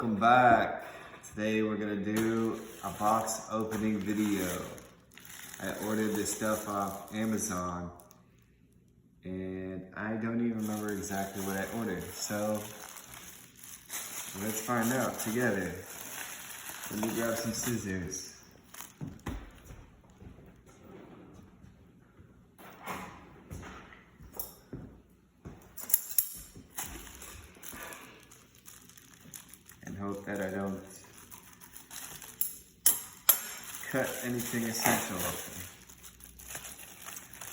Welcome back. Today we're gonna do a box opening video. I ordered this stuff off Amazon and I don't even remember exactly what I ordered. So let's find out together. Let me grab some scissors. And hope that I don't cut anything essential open.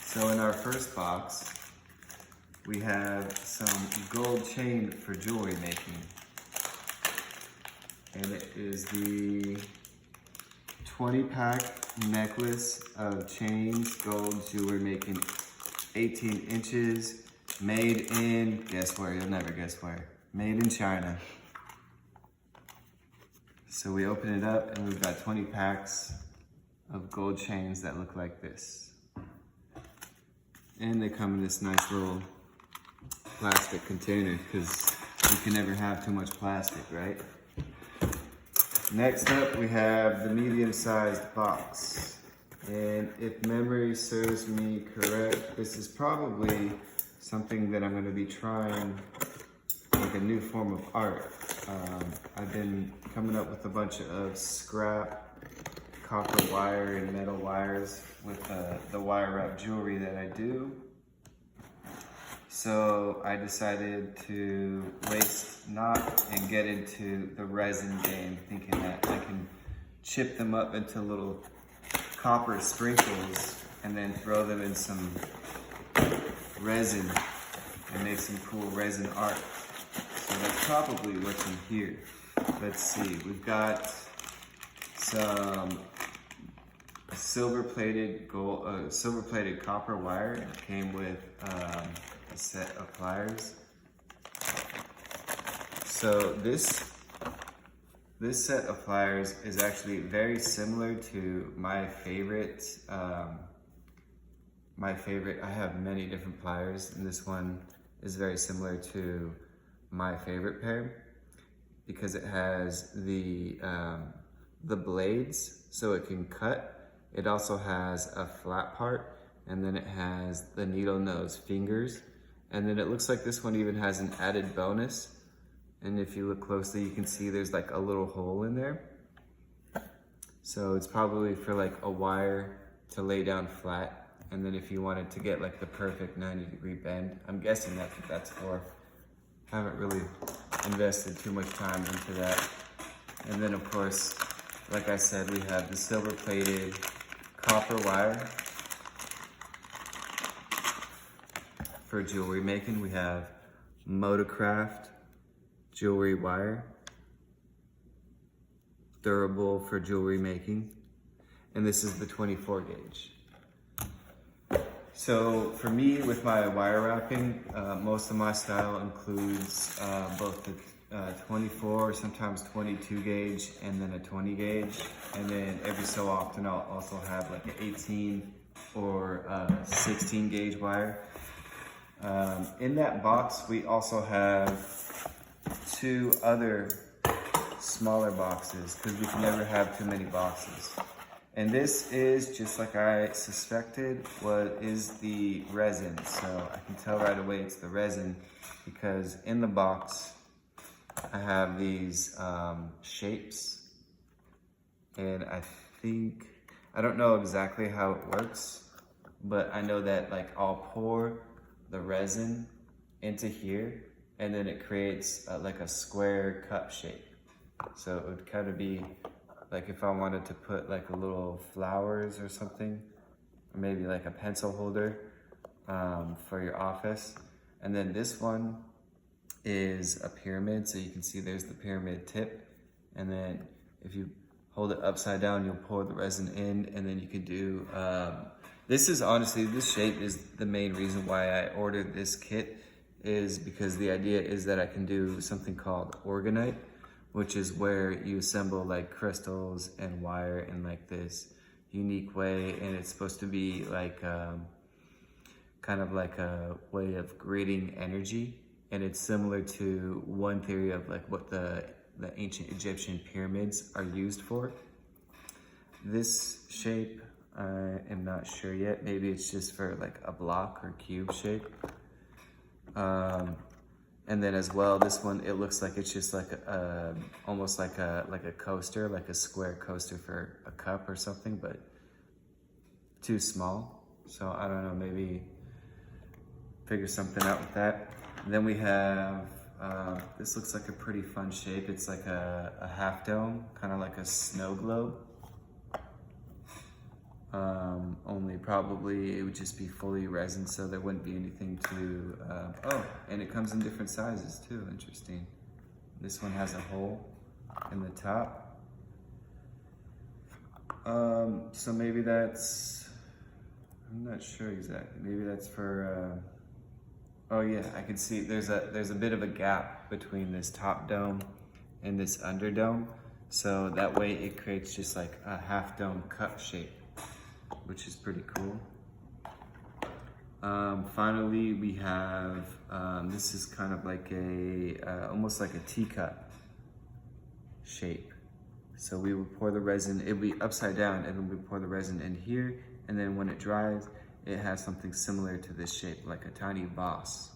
So in our first box, we have some gold chain for jewelry making. And it is the 20-pack necklace of chains, gold jewelry making, 18 inches, made in, guess where, you'll never guess where, made in China. So we open it up and we've got 20 packs of gold chains that look like this. And they come in this nice little plastic container because you can never have too much plastic, right? Next up, we have the medium-sized box. And if memory serves me correct, this is probably something that I'm gonna be trying, like a new form of art. I've been coming up with a bunch of scrap copper wire and metal wires with the wire wrap jewelry that I do. So I decided to waste not and get into the resin game, thinking that I can chip them up into little copper sprinkles and then throw them in some resin and make some cool resin art. So that's probably what's in here. Let's see, we've got some silver-plated copper wire. It came with a set of pliers. So this set of pliers is actually very similar to my favorite. I have many different pliers, and this one is very similar to my favorite pair because it has the blades so it can cut. It also has a flat part, and then it has the needle nose fingers, and then it looks like this one even has an added bonus. And if you look closely, you can see there's like a little hole in there. So it's probably for like a wire to lay down flat, and then if you wanted to get like the perfect 90-degree bend, I'm guessing that's what that's for. Haven't really invested too much time into that. And then of course, like I said, we have the silver-plated copper wire for jewelry making. We have Motocraft jewelry wire, durable for jewelry making. And this is the 24 gauge. So for me, with my wire wrapping, most of my style includes both the 24 or sometimes 22 gauge and then a 20 gauge. And then every so often I'll also have like an 18 or 16 gauge wire. In that box, we also have two other smaller boxes because we can never have too many boxes. And this is, just like I suspected, what is the resin. So I can tell right away it's the resin because in the box I have these shapes, and I don't know exactly how it works, but I know that like I'll pour the resin into here and then it creates like a square cup shape. So it would kind of be like if I wanted to put like a little flowers or something, or maybe like a pencil holder for your office. And then this one is a pyramid, so you can see there's the pyramid tip. And then if you hold it upside down, you'll pour the resin in, and then you can do, this is honestly, this shape is the main reason why I ordered this kit, is because the idea is that I can do something called orgonite, which is where you assemble like crystals and wire in like this unique way, and it's supposed to be like kind of like a way of grading energy. And it's similar to one theory of like what the the ancient Egyptian pyramids are used for. This shape, I am not sure yet. Maybe it's just for like a block or cube shape. And then as well, this one, it looks like it's just like almost like a coaster, like a square coaster for a cup or something, but too small. So I don't know, maybe figure something out with that. And then we have, this looks like a pretty fun shape. It's like a half dome, kind of like a snow globe. Only probably it would just be fully resin, so there wouldn't be anything to, oh, and it comes in different sizes too, interesting. This one has a hole in the top. So maybe that's, I'm not sure exactly, maybe that's for, oh yeah, I can see there's a bit of a gap between this top dome and this under dome. So that way it creates just like a half dome cup shape, which is pretty cool. Finally, we have, this is kind of like almost like a teacup shape. So we would pour the resin, it would be upside down, and then we pour the resin in here, and then when it dries, it has something similar to this shape, like a tiny boss.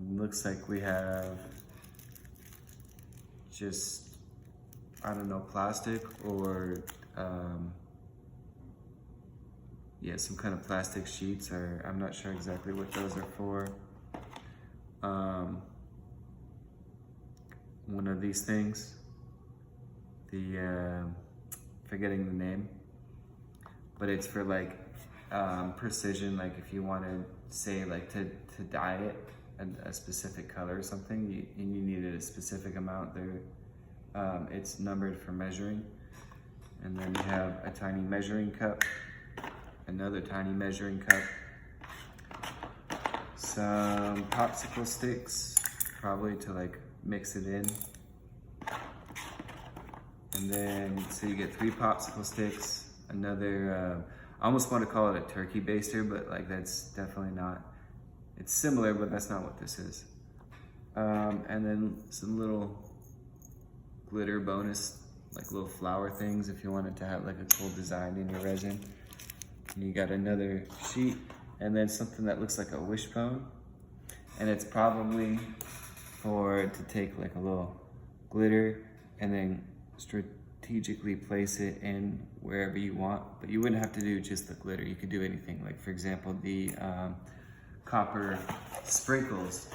Looks like we have just, I don't know, plastic or yeah, some kind of plastic sheets, or I'm not sure exactly what those are for. One of these things, forgetting the name, but it's for like precision, like if you want to say like to dye it a specific color or something, and you needed a specific amount there, it's numbered for measuring. And then you have a tiny measuring cup, another tiny measuring cup, some popsicle sticks, probably to like mix it in. And then, so you get 3 popsicle sticks, another, I almost want to call it a turkey baster, but like that's definitely not, it's similar, but that's not what this is. And then some little glitter bonus, like little flower things if you wanted to have like a cool design in your resin. And you got another sheet, and then something that looks like a wishbone. And it's probably to take like a little glitter and then strategically place it in wherever you want. But you wouldn't have to do just the glitter. You could do anything. Like for example, the copper sprinkles.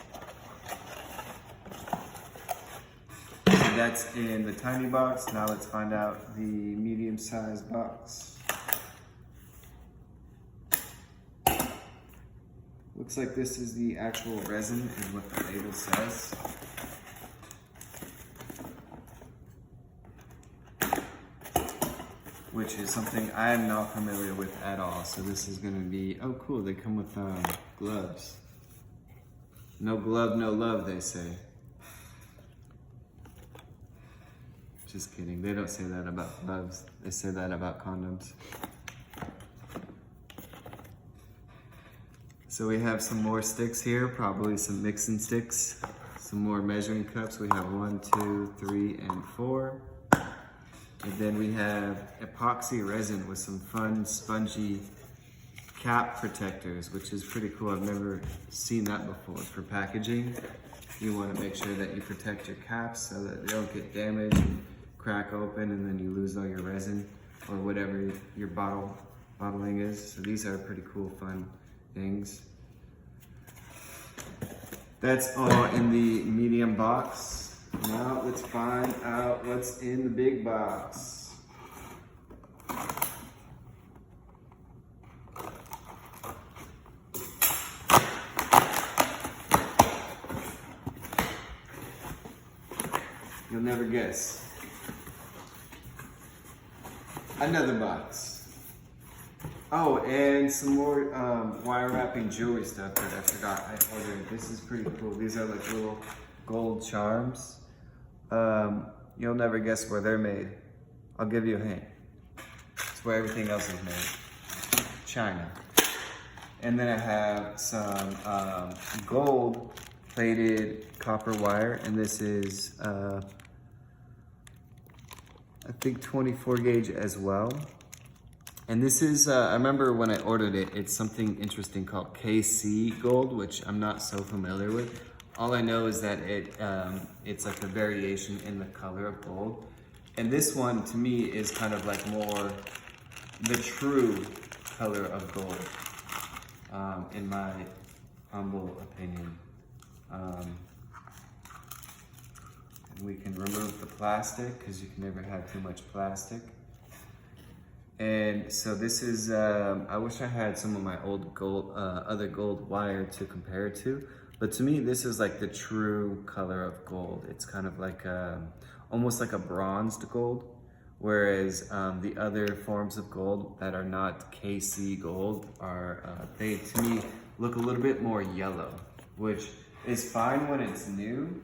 So that's in the tiny box. Now let's find out the medium-sized box. Looks like this is the actual resin, is what the label says. Which is something I am not familiar with at all. So this is gonna be, oh cool, they come with gloves. No glove, no love, they say. Just kidding, they don't say that about gloves. They say that about condoms. So we have some more sticks here, probably some mixing sticks, some more measuring cups. We have 1, 2, 3, and 4. And then we have epoxy resin with some fun, spongy cap protectors, which is pretty cool. I've never seen that before. For packaging, you want to make sure that you protect your caps so that they don't get damaged and crack open, and then you lose all your resin or whatever your bottling is. So these are pretty cool, fun things. That's all in the medium box. Now let's find out what's in the big box. You'll never guess. Another box. Oh, and some more wire wrapping jewelry stuff that I forgot I ordered. This is pretty cool. These are like little gold charms. You'll never guess where they're made. I'll give you a hint. It's where everything else is made. China. And then I have some gold plated copper wire, and this is I think 24 gauge as well. And this is, I remember when I ordered it, it's something interesting called KC gold, which I'm not so familiar with. All I know is that it's like a variation in the color of gold. And this one to me is kind of like more the true color of gold, in my humble opinion. We can remove the plastic because you can never have too much plastic. And so this is, I wish I had some of my old gold, other gold wire to compare it to, but to me this is like the true color of gold. It's kind of like almost like a bronzed gold, whereas the other forms of gold that are not KC gold are, they to me look a little bit more yellow, which is fine when it's new,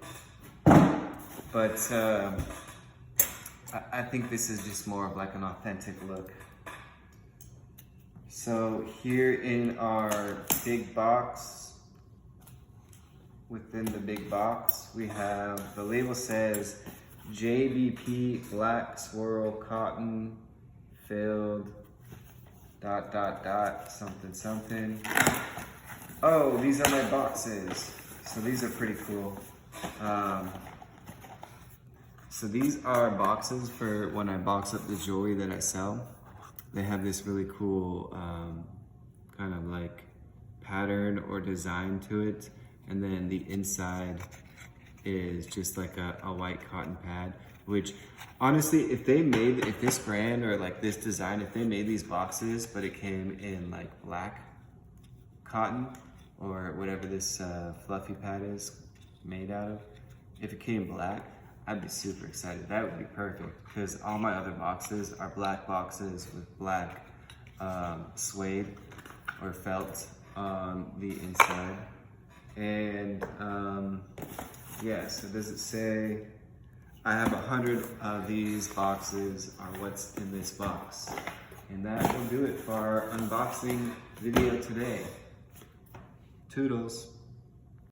but I think this is just more of like an authentic look. So here in our big box, within the big box, we have, the label says JBP Black Swirl Cotton Filled ... something something. Oh, these are my boxes. So these are pretty cool. So these are boxes for when I box up the jewelry that I sell. They have this really cool kind of like pattern or design to it. And then the inside is just like a white cotton pad, which honestly, if this brand or like this design, if they made these boxes, but it came in like black cotton or whatever this fluffy pad is made out of, if it came black, I'd be super excited. That would be perfect because all my other boxes are black boxes with black suede or felt on the inside. And yeah, so does it say, I have 100 of these boxes are what's in this box. And that will do it for our unboxing video today. Toodles.